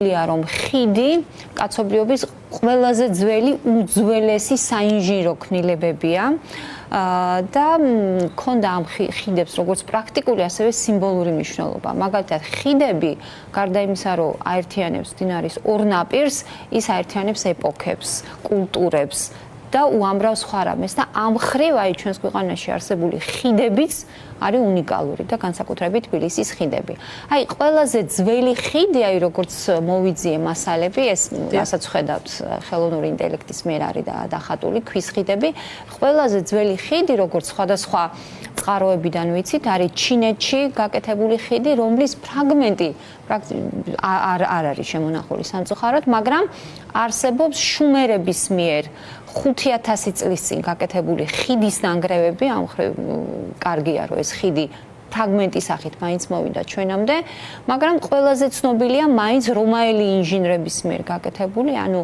რომ ხიდი კაცობრიობის ყველაზე ძველი უძველესი საინჟინრო ქმნილებებია და ქონდა ამ ხიდებს როგორც პრაქტიკული, ასევე სიმბოლური მნიშვნელობა. მაგალითად, ხიდები გარდა იმისა, რომ აერთიანებს მდინარის ორ ნაპირს, ის აერთიანებს ეპოქებს, კულტურებს და უამრავ სხვა რამეს და ამ ხრივ აი ჩვენს ქვეყანაში არსებული ხიდებიც არის უნიკალური და განსაკუთრებით თბილისის ხიდები. აი ყველაზე ძველი ხიდი, აი როგორც მოვიძიე მასალები, ეს რასაც ხედავთ ხელოვნური ინტელექტის მიერ არის დახატული ქვის ხიდები. ყველაზე ძველი ხიდი, როგორც სხვადასხვა წყაროებიდან ვიცით, არის ჩინეთში გაკეთებული ხიდი, რომლის ფრაგმენტი არ არის შემონახული სამწუხაროდ, მაგრამ არსებობს შუმერების მიერ 5000 წლის წინ გაკეთებული ხიდის ნანგრევები, ამ ხრივ კარგია რომ ეს ხიდი ფრაგმენტის სახით მაინც მოვიდა ჩვენამდე, მაგრამ ყველაზე ცნობილია მაინც რომაელი ინჟინრების მიერ გაკეთებული, ანუ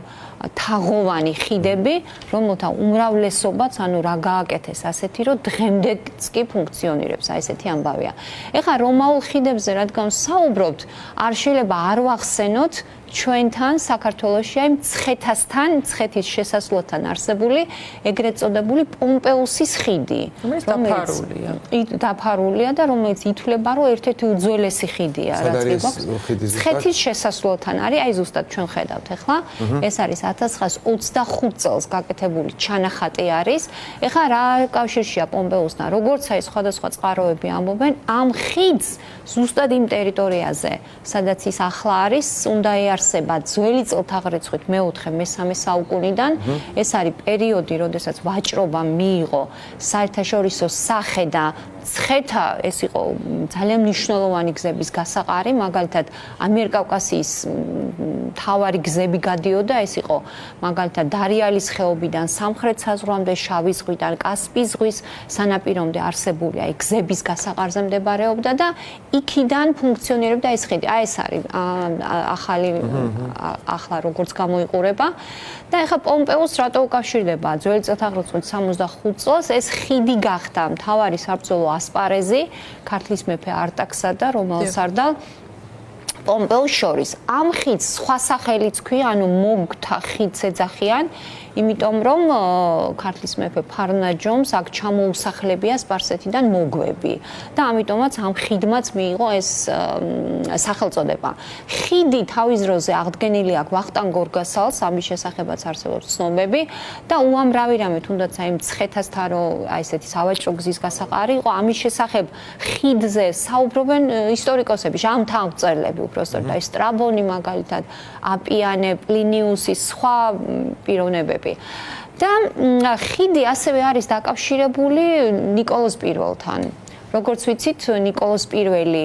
თაღოვანი ხიდები, რომელთა უმრავლესობაც, ანუ რა გააკეთეს ასეთი, რომ დღემდეც კი ფუნქციონირებს, აი ესეთი ამბავია. ეხლა რომაულ ხიდებზე რადგან საუბრობთ, არ შეიძლება არ ვახსენოთ ჩვენთან საქართველოში აი მცხეთასთან, მცხეთის შესასვლელთან არსებული ეგრეთ წოდებული პომპეუსის ხიდი, რომელიც დაფარულია და რომელიც ითვლება, რომ ერთ-ერთი უძველესი ხიდია, რაც გვაქვს. მცხეთის შესასვლელთან არის, აი ზუსტად ჩვენ ხედავთ ახლა, ეს არის 1925 წელს გაკეთებული ჩანახატი არის. ეხლა რა კავშირშია პომპეუსთან, როგორც აი სხვადასხვა წყაროები ამბობენ, ამ ხიდს ზუსტად იმ ტერიტორიაზე, სადაც ის ახლა არის, უნდა არსება ძველი წელთაღრიცხვით მე-4-მე-3 საუკუნიდან. ეს არის პერიოდი, როდესაც ვაჭრობა მიიღო საერთაშორისო სახე და მცხეთა ეს იყო ძალიან მნიშვნელოვანი გზების გასაყარი, მაგალითად ამიერკავკასიის მთავარი გზები გადიოდა, ეს იყო მაგალითად დარიალის ხეობიდან სამხრეთ საზღვრამდე, შავი ზღვიდან კასპიის ზღვის სანაპირომდე არსებული აი გზების გასაყარზე მდებარეობდა და იქიდან ფუნქციონირებდა ეს ხიდი. აი ეს არის ახლა როგორც გამოიყურება და ეხლა პომპეუსს რატო უკავშირდება ძველი წელთაღრიცხვით 65 წელს ეს ხიდი გახდა მთავარი საბრძოლო ასპარეზი ქართლის მეფე არტაქსა და რომაელ სარდალ პომპეუს შორის. ამ ხიდს სხვა სახელიც ქვია, ანუ მოგთა ხიდს ეძახიან, იმიტომ რომ ქართლის მეფე ფარნაჯომს აქ ჩამოუსახლებია სპარსეთიდან მოგვები და ამიტომაც ამ ხიდმაც მიიღო ეს სახელწოდება. ხიდი თავის დროზე აღდგენილი აქვს ვახტანგ გორგასალს, ამის შესახებაც არსებობს ცნობები და უამრავი რამე, თუნდაც აი მცხეთასთან რომ აი ესეთი სავაჭრო გზის გასაყარი იყო, ამის შესახებ ხიდზე საუბრობენ ისტორიკოსები, ჟამთააღმწერლები უბრალოდ, აი სტრაბონი მაგალითად, აპიანე, პლინიუსის სხვა პიროვნებები. და ხიდი ასევე არის დაკავშირებული ნიკოლოზ პირველთან. როგორც ვიცით, ნიკოლოზ პირველი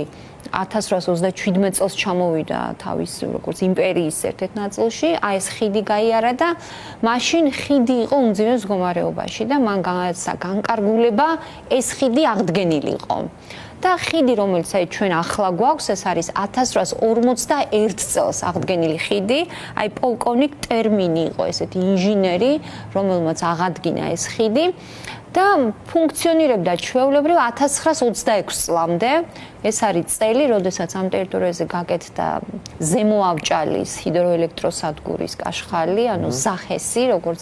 1837 წელს ჩამოვიდა თავის როგორც იმპერიის ერთ-ერთ ნაწილში, აი ეს ხიდი გაიარა და მაშინ ხიდი იყო უმძიმეს მდგომარეობაში და მან განაცხადა განკარგულება ეს ხიდი აღდგენილი იყო. და ხიდი, რომელიც აი ჩვენ ახლა გვაქვს, ეს არის 1841 წელს აღდგენილი ხიდი. აი პოლკოვნიკ ტერმინი იყო ესეთი ინჟინერი, რომელმაც აღადგინა ეს ხიდი და ფუნქციონირებდა ჩვეულებრივ 1926 წლამდე. ეს არის წელი, როდესაც ამ ტერიტორიაზე გაკეთდა ზემო ავჭალის ჰიდროელექტროსადგურის კაშხალი, ანუ ზახესი, როგორც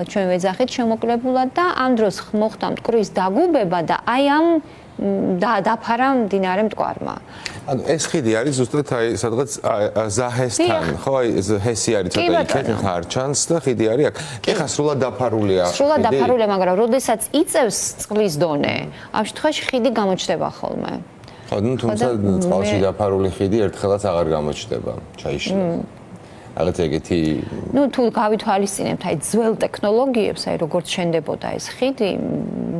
ჩვენ ვეძახით შემოკლებულად და ამ დროს მოხდა მტკვრის დაგუბება და აი ამ დაფარა მდინარე მტკვარმა. ანუ ეს ხიდი არის ზუსტად აი სადღაც ზაჰესთან, ხო? აი ჰესი არის ცოტა იქეთ ხარ ჩანს და ხიდი არის აქ. ეხლა სრულად დაფარულია. სრულად დაფარულია, მაგრამ როდესაც იწევს წყლის დონე, ამ შემთხვევაში ხიდი გამოჩნდება ხოლმე. ხო, თუმცა წყალში დაფარული ხიდი ერთხელაც აღარ გამოჩნდება, ჩაიშინა. რაღაც ეგეთი თუ გავითვალისწინებთ აი ძველ ტექნოლოგიებს, აი როგორც შენდებოდა ეს ხიდი,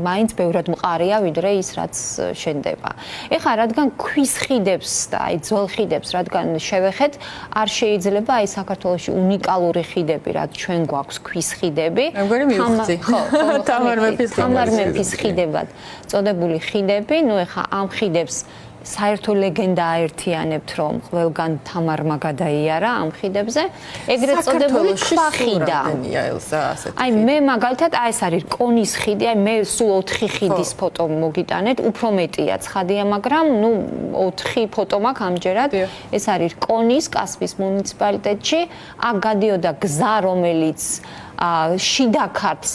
მაინც ბევრად მყარია ვიდრე ის რაც შენდება. ეხლა რადგან ქვის ხიდებს და აი ძველ ხიდებს რადგან შევეხეთ, არ შეიძლება აი საქართველოში უნიკალური ხიდები, რაც ჩვენ გვაქვს ქვის ხიდები. თამარ მეფის ხიდებად წოდებული ხიდები, ეხლა ამ ხიდებს საერთო ლეგენდა აერთიანებთ, რომ ყველგან თამარმა გადაიარა ამ ხიდებზე. ეგრეთ წოდებული ქვახიდა. აი მე მაგალითად აი ეს არის კონის ხიდი, აი მე სულ 4 ხიდის ფოტო მოგიტანეთ, უფრო მეტია ცხადია, მაგრამ ნუ 4 ფოტო მაქვს ამჯერად. ეს არის კონის კასპის მუნიციპალიტეტში, აქ გადიოდა გზა, რომელიც შიდა ქართს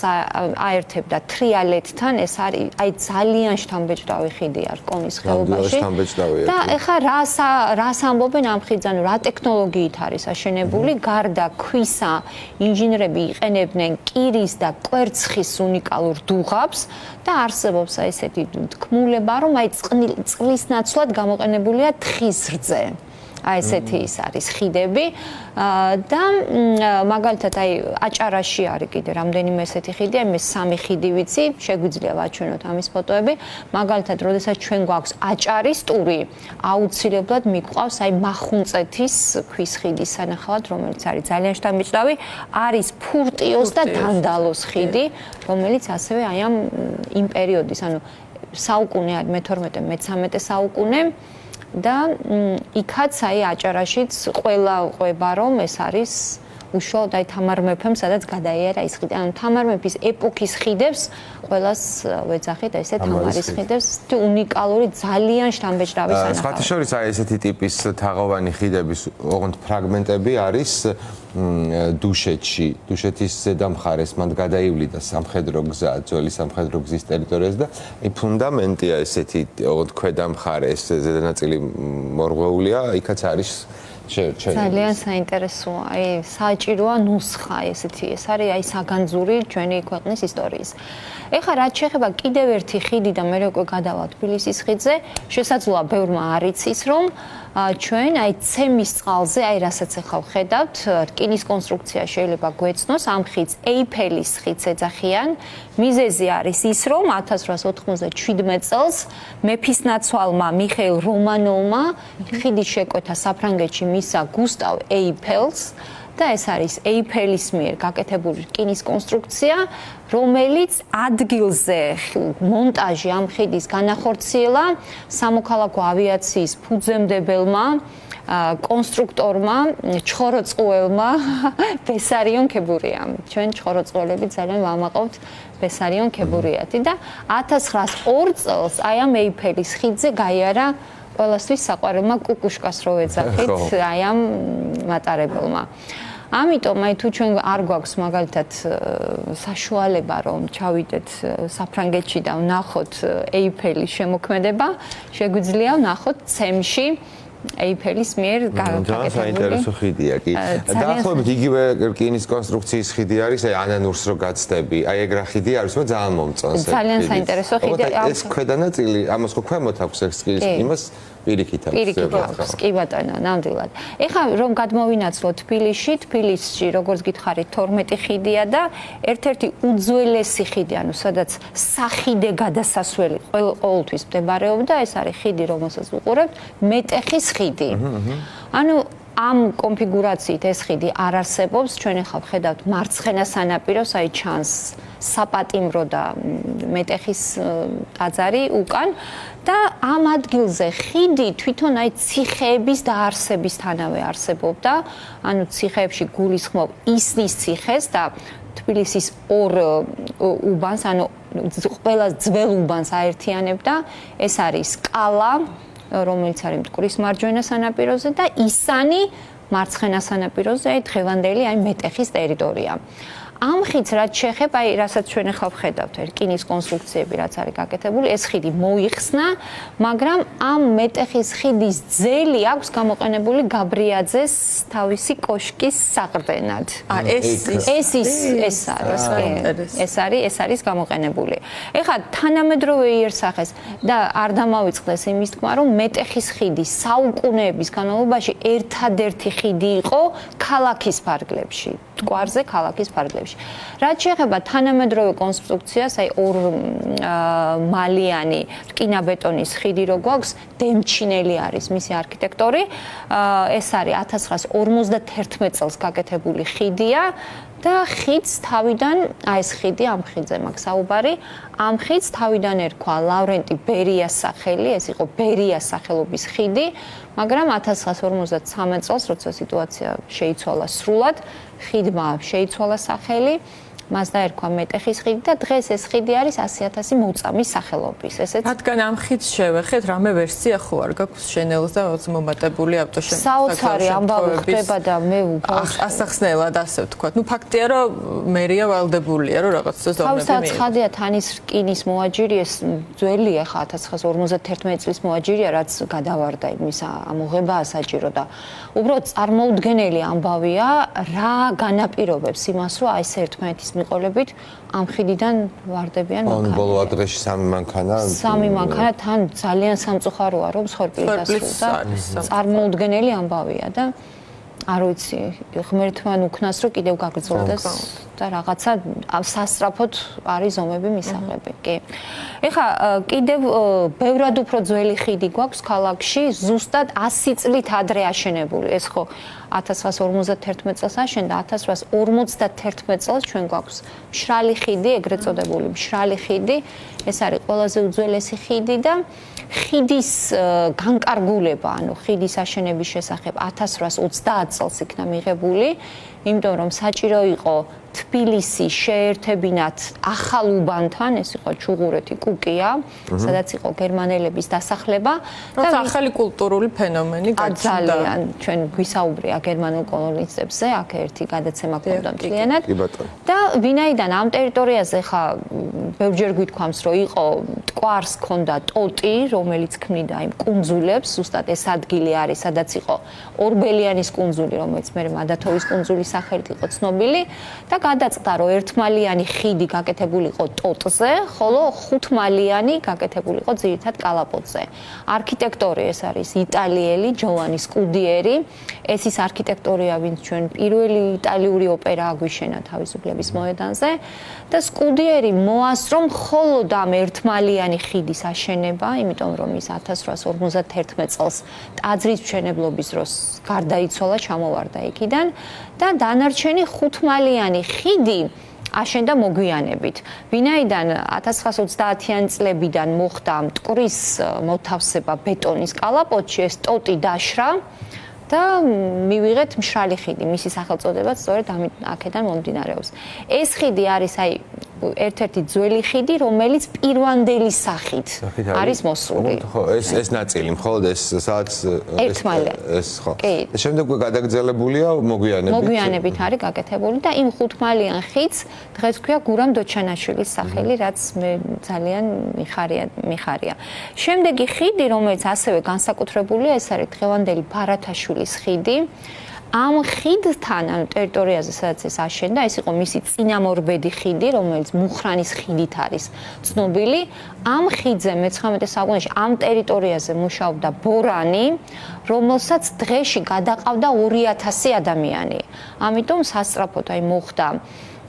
აერთებდა თრიალეთთან, ეს არის აი ძალიან შთამბეჭდავი ხიდი არის კონის ხეობაში. და ეხლა რას ამბობენ ამ ხიდზე, ანუ რა ტექნოლოგიით არის აშენებული, გარდა ქვისა ინჟინრები იყენებდნენ კირის და კვერცხის უნიკალურ დუღაბს და არსებობს აი ესეთი თქმულება, რომ აი წყლის ნაცვლად გამოყენებულია თხის რძე. აი ესეთი ის არის ხიდები და მაგალითად აი აჭარაში არის კიდე რამდენიმე ესეთი ხიდი, აი მე 3 ხიდი ვიცი, შეგვიძლია ვაჩვენოთ ამის ფოტოები. მაგალითად, როდესაც ჩვენ გვაქვს აჭარის ტური, აუცილებლად მიყვავს აი მახუნწეთის ქვის ხიდის სანახავად, რომელიც არის ძალიან შთამბეჭდავი, არის ფურტიოს და დანდალოს ხიდი, რომელიც ასევე აი იმ პერიოდის, ანუ საუკუნე არის მე-12-მე-13 საუკუნე და იქაც აი აჭარაშიც ყველა ყვება რომ ეს არის უშუალოდ აი თამარ მეფემ სადაც გადაიარა ის ხიდი. ანუ თამარ მეფის ეპოქის ხიდებს ყველას ვეძახით ესე თამარის ხიდებს უნიკალური ძალიან შთამბეჭდავი სანახავი. სხვათა შორის აი ესეთი ტიპის თაღოვანი ხიდების ოღონდ ფრაგმენტები არის დუშეთში, დუშეთის ზედა მხარეს მან გადაივლიდა სამხედრო გზა, ძველი სამხედრო გზის ტერიტორიაზე და აი ფუნდამენტია ესეთი ოღონდ ქვედა მხარეს, ზედა ნაწილი მორღვეულია, იქაც არის ძალიან საინტერესოა, აი საჭიროა ნუსხა ესეთი, ეს არის აი საგანძური ჩვენი ქვეყნის ისტორიის. ეხლა რაც შეეხება კიდევ ერთი ხიდი და მე უკვე გადავალ თბილისის ხიდზე, შესაძლოა ბევრმა არ იცის, რომ ჩვენ აი ცემის წყალზე, აი რასაც ახლა ვხედავთ, რკინის კონსტრუქცია შეიძლება გვეცნოს, ამ ხიდს ეიფელის ხიდს ეძახიან. მიზეზი არის ის, რომ 1897 წელს მეფისნაცვალმა მიხეილ რომანოვმა ხიდის შეკვეთა საფრანგეთში მისცა გუსტავ ეიფელს და ეს არის ეიფელის მიერ გაკეთებული რკინის კონსტრუქცია, რომელიც ადგილზე მონტაჟი ამ ხიდის განახორციელა სამოქალაქო ავიაციის ფუძემდებელმა კონსტრუქტორმა ჩხოროწყუელმა ბესარიონ ქებურიამ. ჩვენ ჩხოროწყუელები ძალიან ვამაყობთ ბესარიონ ქებურიათი და 1902 წელს აი ამ ეიფელის ხიდზე გაიარა ყველასთვის საყვარელმა კუკუშკას რო ეძახით აი ამ მატარებელმა. ამიტომ აი თუ ჩვენ არ გვაქვს მაგალითად საშუალება რომ ჩავიდეთ საფრანგეთში და ვნახოთ ეიფელის შემოქმედება, შეგვიძლია ვნახოთ ცემში ეიფელის მიერ გაკეთებული. საინტერესო ხიდია კი. დაახლოებით იგივე რკინის კონსტრუქციის ხიდი არის, აი ანანურს რო გაცდები, აი ეგ რა ხიდი არის, მაგრამ ძალიან მომწონს. ძალიან საინტერესო ხიდი. ეს ქვედა ნაწილი, ამას ხო ქვემოთ აქვს ეს იმას პირიქით აქვს. კი ბატონო, ნამდვილად. ეხლა რომ გადმოვინაცვლოთ თბილისში, როგორც გითხარით, 12 ხიდია და ერთ-ერთი უძველესი ხიდი, ანუ სადაც სახიდე გადასასვლელი ყოველთვის მდებარეობდა, ეს არის ხიდი, რომელსაც ვუყურებთ, მეტეხის ხიდი. ანუ ამ კონფიგურაციით ეს ხიდი არ არსებობს, ჩვენ ახლა ვხედავთ მარცხენა სანაპიროს, აი ჩანს საპატიმრო და მეტეხის ტაძარი უკან და ამ ადგილზე ხიდი თვითონ აი ციხეების დაარსებისთანავე არსებობდა, ანუ ციხეებში გულისხმობ ისნის ციხეს და თბილისის ორ უბანს, ანუ ყველა ძველ უბანს აერთიანებდა, ეს არის კალა, რომელიც არის მტკვრის მარჯვენა სანაპიროზე და ისანი მარცხენა სანაპიროზე, აი დღევანდელი აი მეტეხის ტერიტორია. ამ ხიდს რაც შეეხება, აი რასაც ჩვენ ახლა ვხედავთ, რკინის კონსტრუქციები რაც არის გაკეთებული, ეს ხიდი მოიხსნა, მაგრამ ამ მეტეხის ხიდის ძელი აქვს გამოყენებული გაბრიაძეს თავისი კოშკის საყრდენად. ეს არის გამოყენებული. ეხლა თანამედროვე იერსახეს და არ დამავიწყდეს იმის თქმა, რომ მეტეხის ხიდი საუკუნეების განმავლობაში ერთადერთი ხიდი იყო ქალაქის ფარგლებში, მტკვარზე ქალაქის ფარგლებში. რაც შეეხება თანამედროვე კონსტრუქციას, აი მალიანი რკინაბეტონის ხიდი რო გვაქვს, დემჩინელი არის მისი არქიტექტორი. ეს არის 1951 წელს გაკეთებული ხიდია. და ხიდს თავიდან, აი ეს ხიდი ამ ხიდზე მაქვს საუბარი, ამ ხიდს თავიდან ერქვა ლავრენტი ბერიას სახელი, ეს იყო ბერიას სახელობის ხიდი, მაგრამ 1953 წელს, როცა სიტუაცია შეიცვალა სრულად, ხიდმა შეიცვალა სახელი, მას დაერქვა მეტეხის ხიდი და დღეს ეს ხიდი არის 100.000 მოწამის სახელობის. ესეც რადგან ამ ხიდს შევეხეთ, რამე ვერსია ხო არ გაქვს შენელს და მომატებული ავტოშენობის საოცარი ამბავი ხდება და მე ასახსნელად ასე ვთქვათ. ნუ ფაქტია, რომ მერია ვალდებულია, რომ რაღაც ზომები თავისთავად ცხადია თანის რკინის მოაჯირიეს ძველია ხა 1951 წლის მოაჯირია, რაც გადავარდა იმის ამოღებაა საჭირო და უბრალოდ წარმოუდგენელი ამბავია, რა განაპირობებს იმას, რომ აი ეს ერთმანეთის მიყოლებით ამ ხიდიდან ვარდებიან მანქანები. ბოლო ადრეში 3 მანქანა. 3 მანქანა თან ძალიან სამწუხაროა რომ სხორპილი დასრულდა. წარმოუდგენელი ამბავია და არ ვიცი, ღმერთთან უკნას რომ კიდევ გაგრძელდეს და რაღაცა სასწრაფოდ არის ზომები მისაღები. კი. ეხლა კიდევ ბევრად უფრო ძველი ხიდი გვაქვს ქალაქში, ზუსტად 100 წლით ადრე აშენებული. ეს ხო 1951 წელს აშენდა, 1951 წელს ჩვენ გვაქვს მშრალი ხიდი, ეგრეთ წოდებული მშრალი ხიდი. ეს არის ყველაზე უძველესი ხიდი და ხიდის განკარგულება, ანუ ხიდის აშენების შესახებ 1830 წელს იქნა მიღებული, იმიტომ რომ საჭირო იყო თბილისი შეერთებინათ ახალ უბანთან, ეს იყო ჩუღურეთი კუკია, სადაც იყო გერმანელების დასახლება და ახალი კულტურული ფენომენი გაჩნდა. ძალიან ჩვენ გვისაუბრია გერმანულ კოლონისტებზე, აქ ერთი გადაცემა ქონდა მთლიანად. და ვინაიდან ამ ტერიტორიაზე ხა ბევრჯერ გვითქვამს, რომ იყო მტკვარს ქონდა ტოტი, რომელიც ქმნიდა იმ კუნძულებს, ზუსტად ეს ადგილი არის, სადაც იყო ორბელიანის კუნძული, რომელიც მე მადათოვის კუნძულის სახელით იყო ცნობილი და გადაწყდა, რომ ერთმალიანი ხიდი გაკეთებული იყო ტოტზე, ხოლო ხუთმალიანი გაკეთებული იყო ძირითად კალაპოტზე. არქიტექტორი ეს არის იტალიელი ჯოვანი სკუდიერი. ეს ის არქიტექტორია, ვინც ჩვენ პირველი იტალიური ოპერა აგვიშენა თავისუფლების მოედანზე და სკუდიერი მოასწრო მხოლოდ ამ ერთმალიანი ხიდის აშენება, იმიტომ რომ ის 1851 წელს ტაძრის მშენებლობის დროს გარდაიცვალა, ჩამოვარდა იქიდან და დანარჩენი ხუთმალიანი ხიდი აშენდა მოგვიანებით. ვინაიდან 1930-იანი წლებიდან მოხდა მტკვრის მოთავსება ბეტონის კალაპოტში, ეს ტოტი დაშრა და მივიღეთ მშრალი ხიდი, მისი სახელწოდებაც სწორედ აქედან მომდინარეობს. ეს ხიდი არის აი ერთ-ერთი ძველი ხიდი, რომელიც პირვანდელი სახით არის მოსული. ხო, ეს ნაწილი, მხოლოდ ეს სადაც ეს ხო. ეს შემდეგ გადაგრძელებულია მოგვიანებით. მოგვიანებით არის გაკეთებული და იმ ხუთმალიან ხიდს დღეს ქვია გურამ დოჩანაშვილის სახელი, რაც მე ძალიან მიხარია. შემდეგი ხიდი, რომელიც ასევე განსაკუთრებულია, ეს არის დღევანდელი ბარათაშვილის ხიდი. ამ ხიდთან, ანუ ტერიტორიაზე, სადაც ეს აშენდა, ეს იყო მისი წინამორბედი ხიდი, რომელიც მუხრანის ხიდით არის ცნობილი. ამ ხიდზე მე-19 საუკუნეში ამ ტერიტორიაზე მუშაობდა ბორანი, რომელსაც დღეში გადაყავდა 2000 ადამიანი. ამიტომ სასწრაფოდ აი მოხდა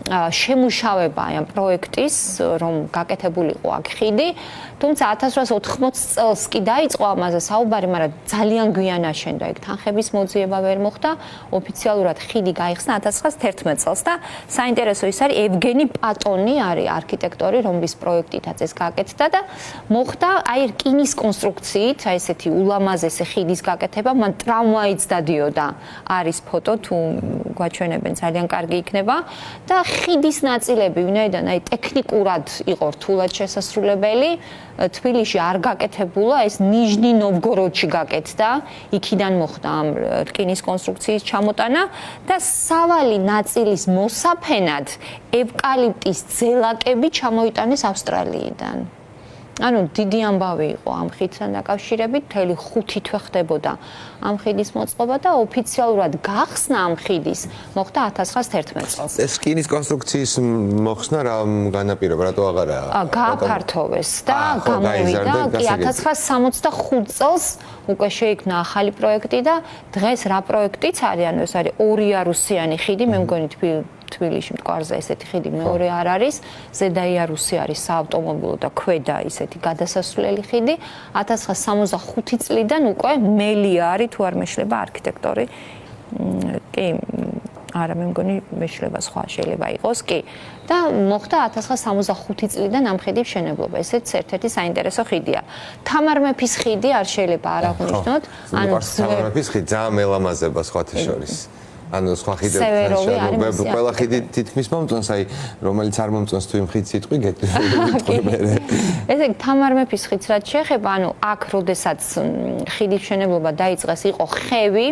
შემუშავება ამ პროექტის, რომ გაკეთებულიყო აქ ხიდი, თუმცა 1880 წელს კი დაიწყო ამაზე საუბარი, მაგრამ ძალიან გვიან აშენდა იქ თანხების მოძიება ვერ მოხდა, ოფიციალურად ხიდი გაიხსნა 1911 წელს და საინტერესო ის არის ევგენი პატონი არის არქიტექტორი, რომლის პროექტითაც ეს გაკეთდა და მოხდა აი რკინის კონსტრუქციით, აი ესეთი ულამაზესი ხიდის გაკეთება, მან ტრამვაიც დადიოდა, არის ფოტო თუ გვაჩვენებენ, ძალიან კარგი იქნება და ხიდის ნაწილები, ვინაიდან აი ტექნიკურად იყო რთულად შესასრულებელი, თბილისში არ გაკეთებულა, ეს ნიჟნი ნოვგოროდში გაკეთდა, იქიდან მოხდა ამ რკინის კონსტრუქციის ჩამოტანა და სავალი ნაწილის მოსაფენად ევკალიპტის ძელაკები ჩამოიტანეს ავსტრალიიდან. ანუ დიდი ამბავი იყო ამ ხიდთან დაკავშირებით, მთელი 5 თვე ხდებოდა ამ ხიდის მოწყობა და ოფიციალურად გახსნა ამ ხიდის მოხდა 1911 წელს. ეს რკინის კონსტრუქციის მოხსნა რა განაპირობა, რატო აღარაა? გააფართოვეს და გამოვიდა კი 1965 წელს უკვე შეიქმნა ახალი პროექტი და დღეს რა პროექტიც არის, ანუ ეს არის 2 იარუსიანი ხიდი, მე მგონი თბილისში მტკვარზე ესეთი ხიდი მეორე არ არის, ზედა იარუსი არის საავტომობილო და ქვედა ისეთი გადასასვლელი ხიდი. 1965 წლიდან უკვე მელია არის, თუ არ მეშლება არქიტექტორი. კი, არა მე მგონი მეშლება სხვა შეიძლება იყოს, კი. და მოხდა 1965 წლიდან ამ ხიდის მშენებლობა. ესეც ერთ-ერთი საინტერესო ხიდია. თამარ მეფის ხიდი არ შეიძლება არ აღვნიშნოთ. ანუ თამარ მეფის ხიდი ძალიან მელამაზება სხვათა შორის. ანუ სხვა ხიდებთან ყველა ხიდი თითქმის მომწონს, აი რომელიც არ მომწონს თუ იმ ხიდს სიტყვი გეტყვი მე. ესე იგი თამარ მეფის ხიდს რაც შეეხება, ანუ აქ როდესაც ხიდის მშენებლობა დაიწყეს, იყო ხევი,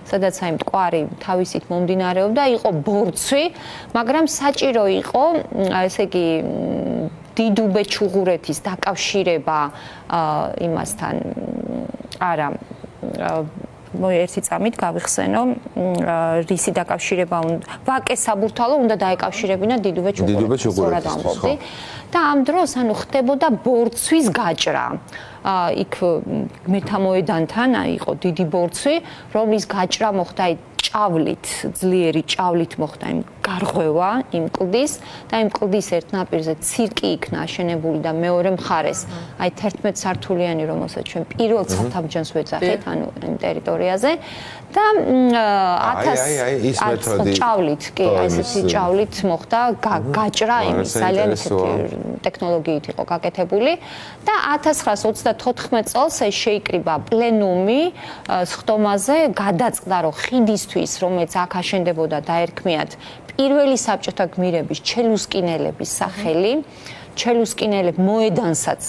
სადაც აი მტკვარი თავისით მომდინარეობდა, იყო ბორცვი, მაგრამ საჭირო იყო, ესე იგი დიდუბე-ჩუღურეთის დაკავშირება იმასთან არა ერთი წამით გავიხსენო რისი დაკავშირება უნდა ვაკეს საბურთალო უნდა დაეკავშირებინა დიდუბე-ჩუღურეთის და ამ დროს ანუ ხდებოდა ბორცვის გაჭრა იქ მეთამოედანთან იყო დიდი ბორცვი რომლის გაჭრა მოხდა ჭავლით ძლიერი ჭავლით მოხდა იმ გარღვევა იმ კლდის და იმ კლდის ერთ ნაპირზე ცირკი იქნა აშენებული და მეორე მხარეს აი 11 სართულიანი რომელსაც ჩვენ პირველ ცალთამჯანს ვეძახით ანუ იმ ტერიტორიაზე და 1000 ჭავლით კი აი ესეთი ჭავლით მოხდა გაჭრა იმის ძალიან ისეთი ტექნოლოგიით იყო გაკეთებული და 1934 წელს ეს შეიკრიბა პლენუმი სხდომაზე გადაწყდა რომ ხიდისთვის რომელიც აქ აშენდებოდა დაერქმიათ პირველი საბჭოთა გმირების ჩელუსკინელების სახელი ჩელუსკინელებ მოედანსაც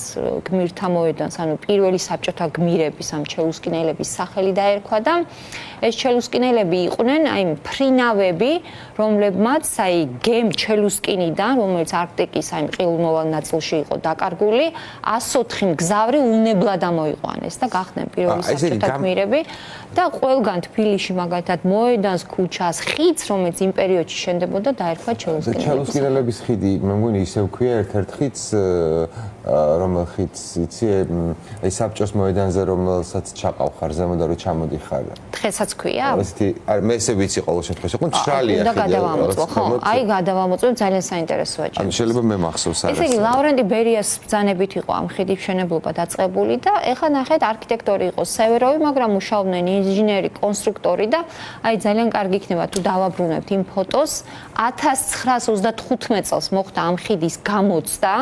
გმირთა მოედანს ანუ პირველი საბჭოთა გმირების ამ ჩელუსკინელების სახელი დაერქვა და ეს ჩელუსკინელები იყვნენ აი ფრინავები რომლებმაც აი გემ ჩელუსკინიდან რომელიც არქტიკის აი ყინულოვან ნაწილში იყო დაკარგული 104 მგზავრი უნებლად ამოიყვანეს და გახდნენ პირველი საბჭოთა გმირები და ყველგან თბილისში მაგალითად მოედანს ქუჩას ხიდს რომელიც იმ პერიოდში შენდებოდა დაერქვა ჩელუსკინელების ჩელუსკინელების ხიდი მე მგონი ისე ვქვია ერთ-ერთ ხიდს რომელ ხიდს იცი აი საბჭოს მოედანზე რომელსაც ჩაყავ ხარ ზემოდან რომ ჩამოდიხარ დღესაც ქვია მე ესე ვიცი ყოველ შემთხვევაში ხო მშრალია ხიდი აი გადავამოწმო ძალიან საინტერესოა ანუ შეიძლება მე მახსოვს არა ესე იგი ლავრენტი ბერიას ბრძანებით იყო ამ ხიდის მშენებლობა დაწყებული და ეხლა ნახეთ არქიტექტორი იყო სევეროვი მაგრამ მუშაობდნენ ინჟინერი კონსტრუქტორი და აი ძალიან კარგი იქნება თუ დავაბრუნებთ იმ ფოტოს 1935 წელს მოხდა ამ ხიდის გამოცდა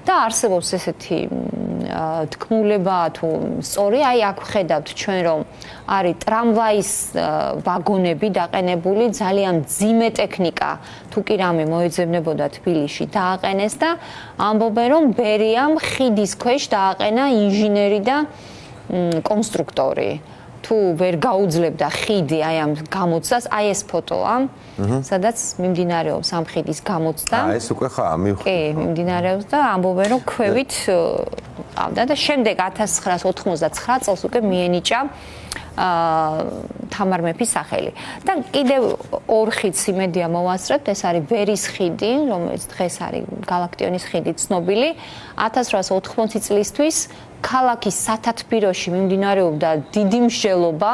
და არსებობს ესეთი თქმულება თუ სწორი აი აქ ხედავთ ჩვენ რომ არის ტრამვაის ვაგონები დაყენებული ძალიან მძიმე ტექნიკა თუ კი რამე მოეძებნებოდა თბილისში დააყენეს და ამბობენ რომ ბერიამ ხიდის ქვეშ დააყენა ინჟინერი და კონსტრუქტორი თუ ვერ გაუძლებდა ხიდი აი ამ გამოცდას აი ეს ფოტოა სადაც მიმდინარეობს ამ ხიდის გამოცდა ეს უკვე ხა მივხვდი კი მიმდინარეობს და ამბობენ რომ ქვევით ყავდა და შემდეგ 1989 წელს უკვე მიენიჭა თამარ მეფის სახელი და კიდევ ორ ხიდს იმედია მოვასწრებთ ეს არის ვერის ხიდი რომელიც დღეს არის გალაქტიონის ხიდი ცნობილი 1880 წლისთვის ქალაქის სათათბიროში მიმდინარეობდა დიდი მსჯელობა,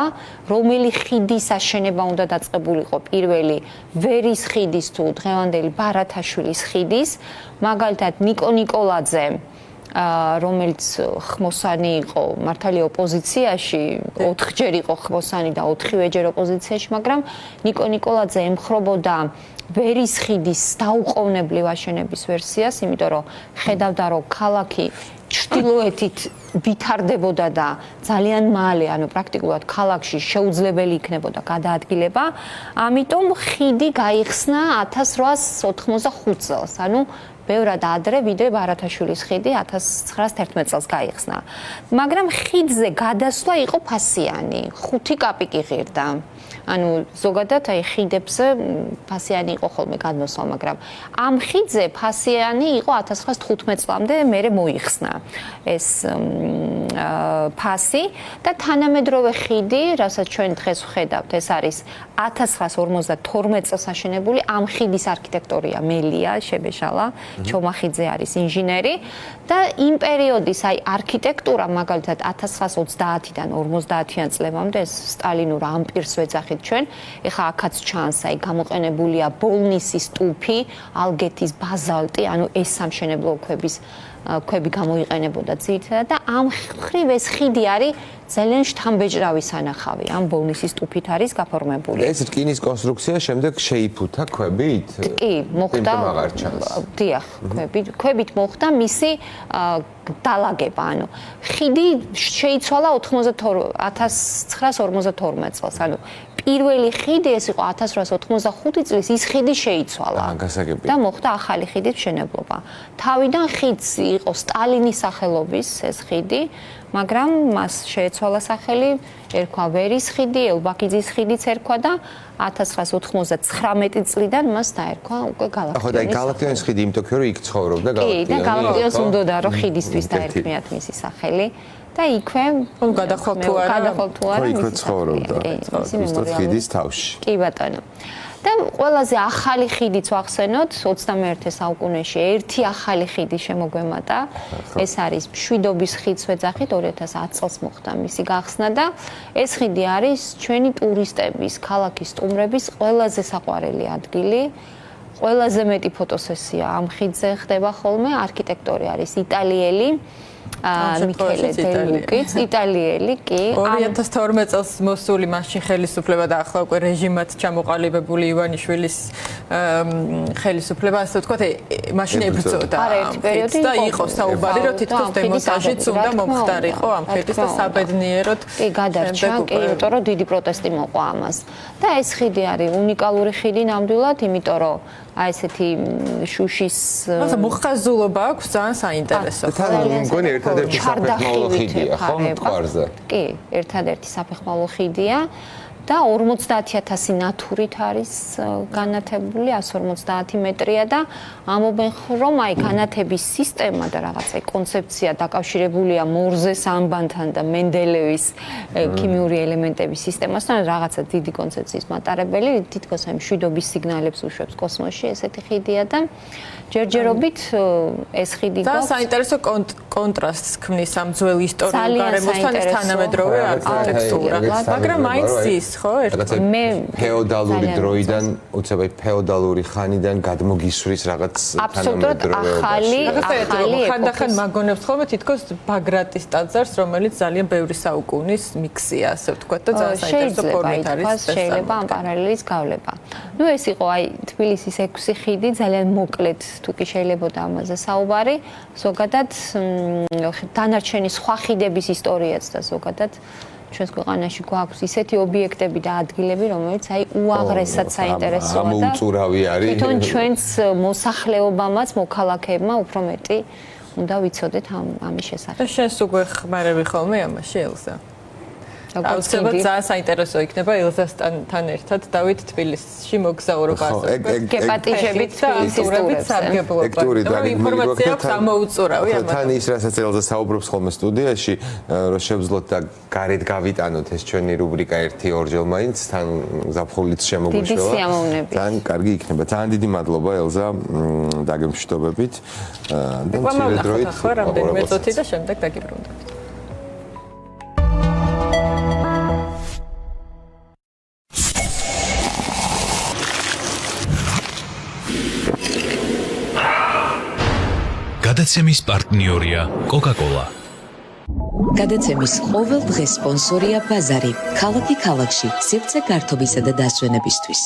რომელი ხიდის აშენება უნდა დაწყებულიყო პირველი ვერის ხიდის თუ დღევანდელი ბარათაშვილის ხიდის, მაგალითად ნიკო ნიკოლაძე რომელიც ხმოსანი იყო მართალი ოპოზიციაში 4ჯერ იყო ხმოსანი და 4-ვეჯერ ოპოზიციაში, მაგრამ ნიკო ნიკოლაძე ემხრობოდა ვერის ხიდის დაუყოვნებლივ აშენების ვერსიას, იმიტომ რომ ხედავდა რომ ქალაქი ჩრდილოეთით ვითარდებოდა და ძალიან მალე, ანუ პრაქტიკულად ქალაქში შეუძლებელი იქნებოდა გადაადგილება. ამიტომ ხიდი გაიხსნა 1885 წელს, ანუ ბევრად ადრე ვიდრე ბარათაშვილის ხიდი 1911 წელს გაიხსნა. მაგრამ ხიდზე გადასვლა იყო ფასიანი, 5 კაპიკი ღირდა. ანუ ზოგადად აი ხიდებზე ფასიანი იყო ხოლმე გადმოსვლა, მაგრამ ამ ხიდზე ფასიანი იყო 1915 წლამდე მერე მოიხსნა ეს ფასი და თანამედროვე ხიდი, რასაც ჩვენ დღეს ვხედავთ, ეს არის 1952 წელს აშენებული. ამ ხიდის არქიტექტორია მელია შებეშალა, ჩომახიძე არის ინჟინერი და იმ პერიოდის აი არქიტექტურა მაგალითად 1930-დან 50-იან წლებამდე ეს სტალინურ ამპირს ვეძახით ჩვენ. ეხლა აქაც ჩანს აი გამოყენებულია ბოლნისის ტუფი, ალგეთის ბაზალტი, ანუ ეს სამშენებლო ქვები გამოიყენებოდა ძირითადად და ამ ხრივ ეს ხიდი არის ძალიან შთამბეჭდავი სანახავი. ამ ბოლნისის ტუფით არის გაფორმებული. ეს რკინის კონსტრუქცია შემდეგ შეიფუთა ქვებით? კი, მოხდა. დიახ, ქვებით მოხდა მისი დალაგება, ანუ ხიდი შეიცვალა 1952 წელს, ანუ პირველი ხიდი ეს იყო 1885 წლის, ის ხიდი შეიცვალა. და მოხდა ახალი ხიდის მშენებლობა. თავიდან ხიდს იყო სტალინის სახელობის ეს ხიდი, მაგრამ მას შეეცვალა სახელი, ერქვა ვერის ხიდი, ელბაქიძის ხიდიც ერქვა და 1999 წლიდან მას დაერქვა უკვე გალაქტიონის. ხო და აი გალაქტიონის ხიდი იმიტომ რომ იქ ცხოვრობდა გალაქტიონი. კი, და გალაქტიონს უნდა რომ ხიდისთვის დაერქმიათ მისი სახელი. და იქვე გადახვალ თუ არა იქვე ცხოვრობდა ის ხიდის თავში. კი ბატონო. და ყველაზე ახალი ხიდიც ვახსენოთ 21 საუკუნეში ერთი ახალი ხიდი შემოგვემატა. ეს არის მშვიდობის ხიდს ვეძახით 2010 წელს მოხდა მისი გახსნა და ეს ხიდი არის ჩვენი ტურისტების, ქალაქის სტუმრების ყველაზე საყვარელი ადგილი. ყველაზე მეტი ფოტოსესია ამ ხიდზე ხდება ხოლმე, არქიტექტორი არის იტალიელი. მიქელე დელუკიც, იტალიელი, კი. 2012 წელს მოსული მაშინ ხელისუფლება და ახლა უკვე რეჟიმად ჩამოყალიბებული ივანიშვილის ხელისუფლება, ასე ვთქვათ, მაშინ ებრძოდა. არაერთი პერიოდი და იყო საუბარი, რომ თითქოს დემონტაჟიც უნდა მომხდარიყო ამ ხიდის და საბედნიეროდ კი გადარჩა, კი, იმიტომ რომ დიდი პროტესტი მოყვა ამას. და ეს ხიდი არის უნიკალური ხიდი ნამდვილად, იმიტომ რომ აი ესეთი შუშის მოხაზულობა აქვს ძალიან საინტერესო. მგონი ერთადერთი საფეხმავლო ხიდია, ხო, მტკვარზე? კი, ერთადერთი საფეხმავლო ხიდია და 50,000 ნათურით არის განათებული, 150 მეტრია და ამობენ რომ აი განათების სისტემა და რაღაცა კონცეფცია დაკავშირებულია მორზეს ამბანთან და მენდელევის ქიმიური ელემენტების სისტემასთან, რაღაცა დიდი კონცეფციის მატარებელი, თითქოს აი მშვიდობის სიგნალებს უშვებს კოსმოსში, ესეთი ხიდია და ჯერჯერობით ეს ხიდი გვაქვს. და საინტერესო კონტრასტს ქმნის ამ ძველ ისტორიულ გარემოსთან ეს თანამედროვე არქიტექტურა. მაგრამ მაინც ის ხო, მე ფეოდალური დროიდან, უცებად ფეოდალური ხანიდან გადმოგისვრის რაღაც თანამედროვე ახალი ხანდახან მაგონებს ხოლმე თითქოს ბაგრატის ტაძარს, რომელიც ძალიან ბევრი საუკუნის მიქსია, ასე ვთქვათ და ძალიან საინტერესო ფორმით არის. შეიძლება ამ პარალელის გავლება. ნუ ეს იყო აი თბილისის 6 ხიდი, ძალიან მოკლედ თუ კი შეიძლებოდა ამაზე საუბარი, ზოგადად დანარჩენი სხვა ხიდების ისტორიაც და ზოგადად ჩვენს ქვეყანაში გვაქვს ისეთი ობიექტები და ადგილები, რომელიც აი უაღრესად საინტერესოა და ამოუწურავი არის. თვითონ ჩვენს მოსახლეობამაც, მოქალაქეებმა უფრო მეტი უნდა ვიცოდეთ ამის შესახებ. და შენს უკვე ხმარები ხოლმე ამაში ელზა? აუცილებლად ძალიან საინტერესო იქნება ელზასთან ერთად დავით თბილისში მოგზაურობა ასე. გეპატიჟებით თბილისურებით სარგებლობა. და ინფორმაცია აქვს ამოუწურავი ამათ. თან ის რასაც ელზა საუბრობს ხოლმე სტუდიაში, რომ შევძლოთ და გარეთ გავიტანოთ ეს ჩვენი რუბრიკა 1-2 მაინც თან ზაფხულიც შემოგვიშველა. დიდი სიამოვნებით. ძალიან კარგი იქნება. ძალიან დიდი მადლობა ელზა დაგემშვიდობებით. და მცირე დროით რამდენიმე წუთი და შემდეგ დაგიბრუნდებით. გადაცემის პარტნიორია Coca-Cola. გადაცემის ყოველ დღეს სპონსორია ბაზარი, ქალაქი ქალაქში, სივრცე გართობისა და დასვენებისთვის.